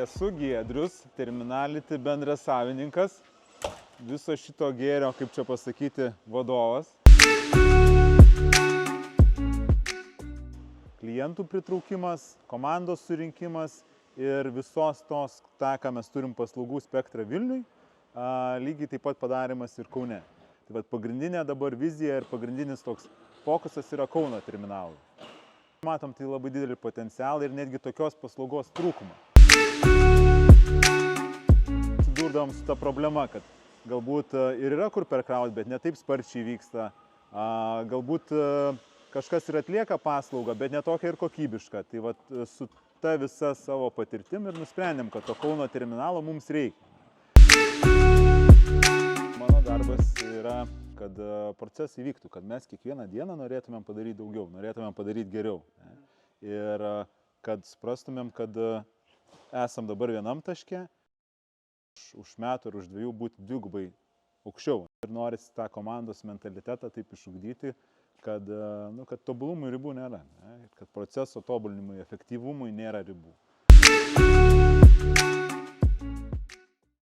Esu Giedrius, Terminality bendrasavininkas, viso šito gėrio, kaip čia pasakyti, vadovas. Klientų pritraukimas, komandos surinkimas ir visos tos, ką mes turim paslaugų spektrą Vilniui, lygiai taip pat padarimas ir Kaune. Tai vat pagrindinė dabar vizija ir pagrindinis toks fokusas yra Kauno terminalai. Matom tai labai didelį potencialą ir netgi tokios paslaugos trūkumą. Susidurdavom su ta problema, kad galbūt ir yra kur perkrauti, bet ne taip sparčiai vyksta. Galbūt kažkas ir atlieka paslaugą, bet ne tokia ir kokybiška. Tai vat su ta visa savo patirtim ir nusprendėm, kad to Kauno terminalo mums reikia. Mano darbas yra, kad procesai vyktų, kad mes kiekvieną dieną norėtumėm padaryti daugiau, norėtumėm padaryti geriau. Ir kad suprastumėm, kad esam dabar vienam taške, už metų ir už dviejų būti dvigubai aukščiau. Ir norisi tą komandos mentalitetą taip išugdyti, kad tobulumui ribų nėra, kad proceso tobulinimui, efektyvumui nėra ribų.